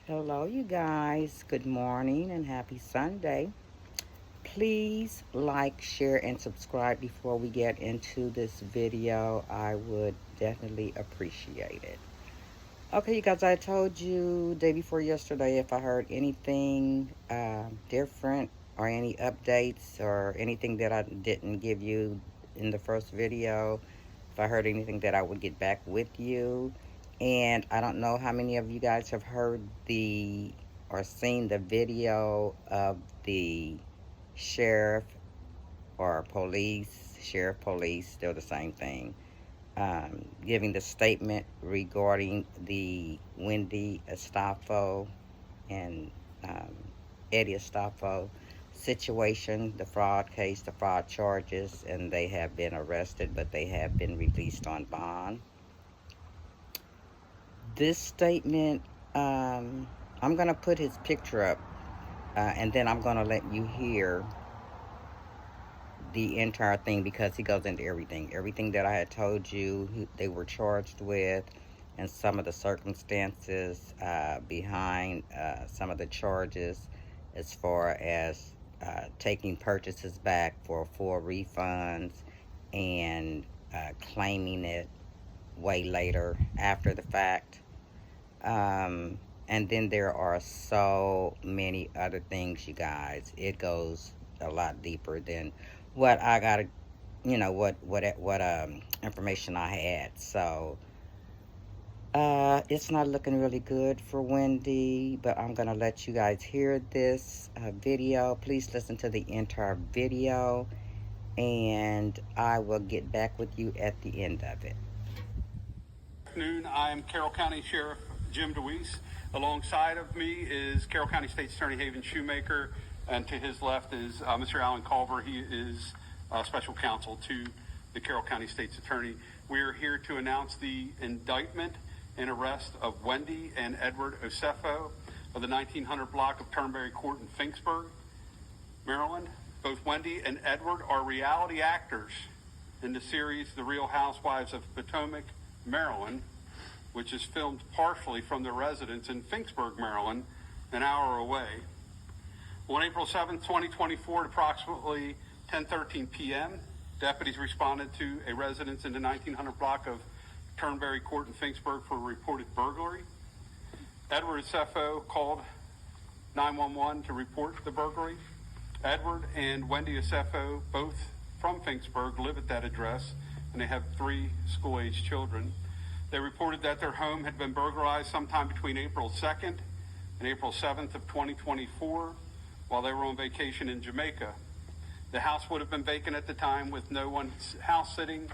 Hello, you guys. Good morning and happy Sunday. Please like, share, and subscribe before we get into this video. I would definitely appreciate it. Okay, you guys, I told you day before yesterday if I heard anything different or any updates or anything that I didn't give you in the first video. If I heard anything that I would get back with you. And I don't know how many of you guys have heard or seen the video of the sheriff or police, they're the same thing, giving the statement regarding the Wendy Osefo and um, Eddie Osefo situation, the fraud case, the fraud charges, and they have been arrested, but they have been released on bond. This statement, I'm going to put his picture up, and then I'm going to let you hear the entire thing because he goes into everything that I had told you they were charged with, and some of the circumstances behind some of the charges, as far as taking purchases back for full refunds and claiming it way later after the fact. And then there are so many other things, you guys. It goes a lot deeper than what I got, what information I had. So it's not looking really good for Wendy, but I'm gonna let you guys hear this video. Please listen to the entire video, and I will get back with you at the end of it. Good afternoon. I'm Carroll County Sheriff Jim DeWeese. Alongside of me is Carroll County State's Attorney Haven Shoemaker, and to his left is Mr. Alan Culver. He is special counsel to the Carroll County State's Attorney. We are here to announce the indictment and arrest of Wendy and Edward Osefo of the 1900 block of Turnberry Court in Finksburg, Maryland. Both Wendy and Edward are reality actors in the series The Real Housewives of Potomac, Maryland, which is filmed partially from their residence in Finksburg, Maryland, an hour away. On April 7, 2024, at approximately 10:13 p.m., deputies responded to a residence in the 1900 block of Turnberry Court in Finksburg for a reported burglary. Edward Osefo called 911 to report the burglary. Edward and Wendy Osefo, both from Finksburg, live at that address, and they have 3 school-age children. They reported that their home had been burglarized sometime between April 2nd and April 7th of 2024 while they were on vacation in Jamaica. The house would have been vacant at the time with no one house sitting.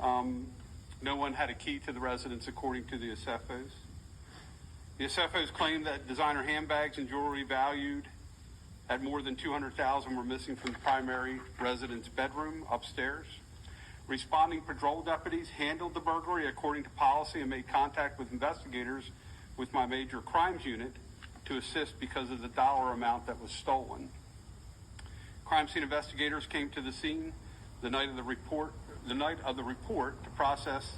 No one had a key to the residence, according to the Osefos. The Osefos claimed that designer handbags and jewelry valued at more than $200,000 were missing from the primary residence bedroom upstairs. Responding patrol deputies handled the burglary according to policy and made contact with investigators with my major crimes unit to assist because of the dollar amount that was stolen. Crime scene investigators came to the scene the night of the report to process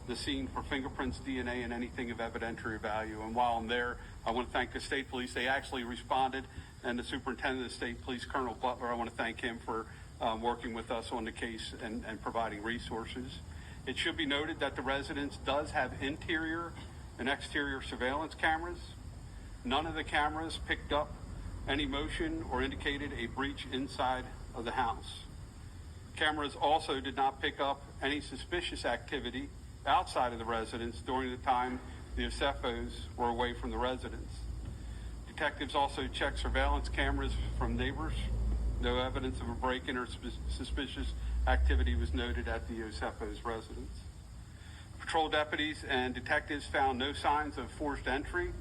the scene for fingerprints, DNA, and anything of evidentiary value. And while I'm there, I want to thank the state police. They actually responded, and the superintendent of the state police, Colonel Butler, I want to thank him for working with us on the case and providing resources. It should be noted that the residence does have interior and exterior surveillance cameras. None of the cameras picked up any motion or indicated a breach inside of the house. Cameras also did not pick up any suspicious activity outside of the residence during the time the Osefos were away from the residence. Detectives also checked surveillance cameras from neighbors. No evidence of a break-in or suspicious activity was noted at the Osefos' residence. Patrol deputies and detectives found no signs of forced entry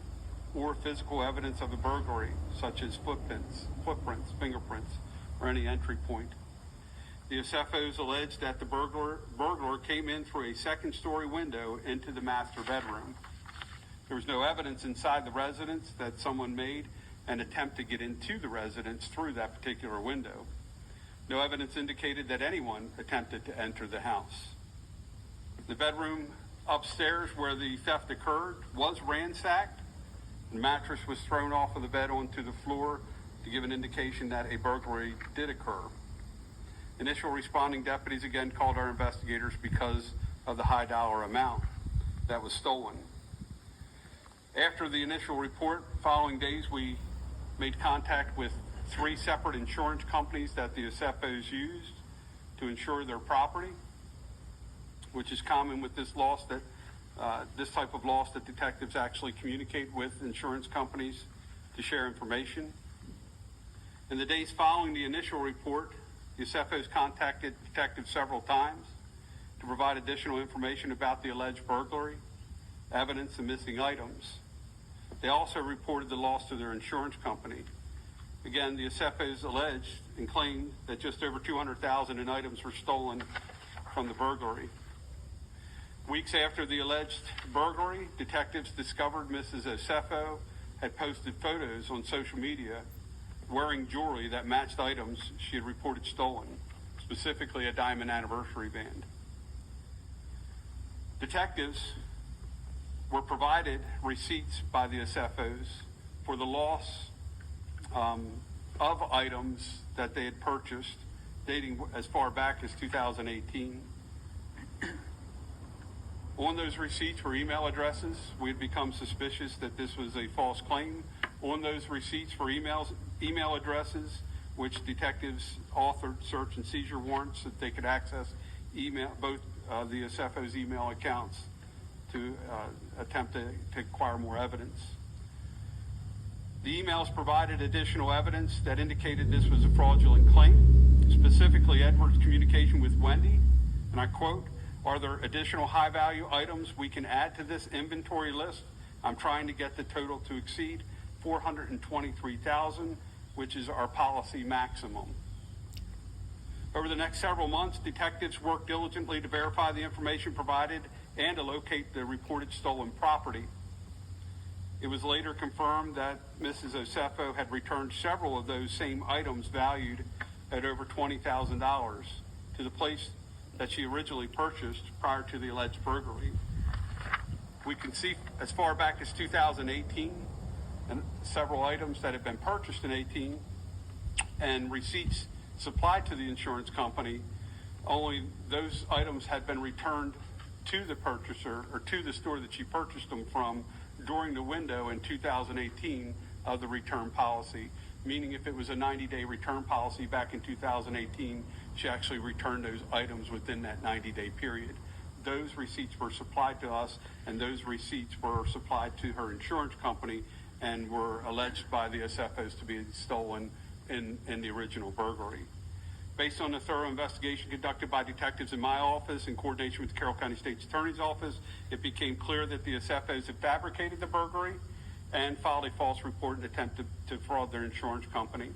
or physical evidence of a burglary, such as footprints, fingerprints, or any entry point. The Osefos alleged that the burglar came in through a second-story window into the master bedroom. There was no evidence inside the residence that someone made an attempt to get into the residence through that particular window. No evidence indicated that anyone attempted to enter the house. The bedroom upstairs where the theft occurred was ransacked, The mattress was thrown off of the bed onto the floor to give an indication that a burglary did occur. Initial responding deputies again called our investigators because of the high dollar amount that was stolen. After the initial report, following days, we made contact with 3 separate insurance companies that the Osefos used to insure their property, which is common with this loss, that this type of loss, that detectives actually communicate with insurance companies to share information. In the days following the initial report, the Osefos contacted detectives several times to provide additional information about the alleged burglary, evidence, and missing items. They also reported the loss to their insurance company. Again, the Osefos alleged and claimed that just over $200,000 in items were stolen from the burglary. Weeks after the alleged burglary, detectives discovered Mrs. Osefo had posted photos on social media wearing jewelry that matched items she had reported stolen, specifically a diamond anniversary band. Detectives were provided receipts by the Osefos for the loss of items that they had purchased dating as far back as 2018. On those receipts were email addresses. We had become suspicious that this was a false claim. On those receipts were email addresses, which detectives authored search and seizure warrants that they could access both the Osefos' email accounts to attempt to acquire more evidence. The emails provided additional evidence that indicated this was a fraudulent claim, specifically Edward's communication with Wendy, and I quote, "Are there additional high-value items we can add to this inventory list? I'm trying to get the total to exceed $423,000, which is our policy maximum." Over the next several months, detectives worked diligently to verify the information provided and to locate the reported stolen property. It was later confirmed that Mrs. Osefo had returned several of those same items valued at over $20,000 to the place that she originally purchased prior to the alleged burglary. We can see as far back as 2018 and several items that had been purchased in 18 and receipts supplied to the insurance company, only those items had been returned to the purchaser or to the store that she purchased them from during the window in 2018 of the return policy, meaning if it was a 90-day return policy back in 2018, she actually returned those items within that 90-day period. Those receipts were supplied to us, and those receipts were supplied to her insurance company and were alleged by the Osefos to be stolen in the original burglary. Based on the thorough investigation conducted by detectives in my office in coordination with the Carroll County State's Attorney's Office, it became clear that the Osefos had fabricated the burglary and filed a false report in an attempt to fraud their insurance company.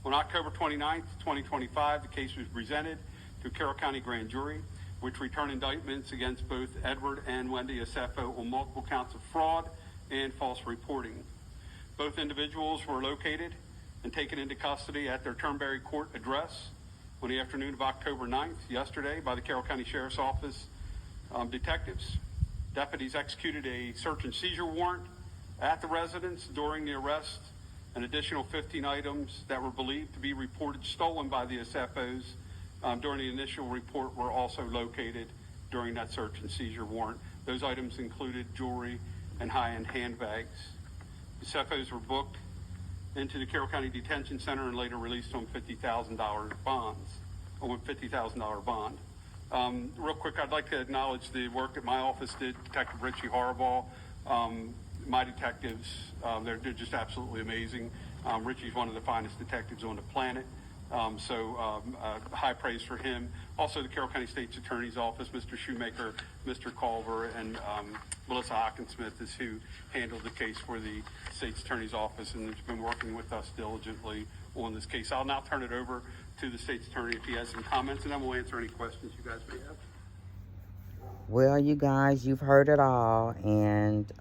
On October 29th, 2025, the case was presented to a Carroll County grand jury, which returned indictments against both Edward and Wendy Osefo on multiple counts of fraud and false reporting. Both individuals were located and taken into custody at their Turnberry Court address on the afternoon of October 9th, yesterday, by the Carroll County Sheriff's Office detectives. Deputies executed a search and seizure warrant at the residence during the arrest. An additional 15 items that were believed to be reported stolen by the Osefos during the initial report were also located during that search and seizure warrant. Those items included jewelry and high-end handbags. The Osefos were booked into the Carroll County Detention Center and later released on $50,000 bond. Real quick, I'd like to acknowledge the work that my office did. Detective Richie Harbaugh, my detectives, they're just absolutely amazing. Richie's one of the finest detectives on the planet. High praise for him. Also, the Carroll County State's Attorney's Office, Mr. Shoemaker, Mr. Culver, and Melissa Hockensmith is who handled the case for the State's Attorney's Office and has been working with us diligently on this case. I'll now turn it over to the State's Attorney if he has some comments, and then we'll answer any questions you guys may have. Well, you guys, you've heard it all, and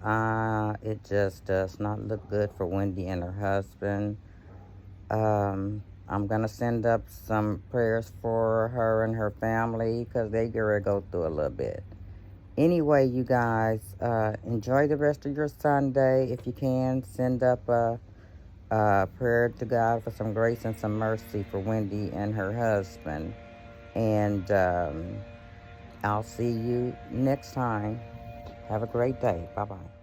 it just does not look good for Wendy and her husband. I'm going to send up some prayers for her and her family because they get ready to go through a little bit. Anyway, you guys, enjoy the rest of your Sunday. If you can, send up a prayer to God for some grace and some mercy for Wendy and her husband. And I'll see you next time. Have a great day. Bye-bye.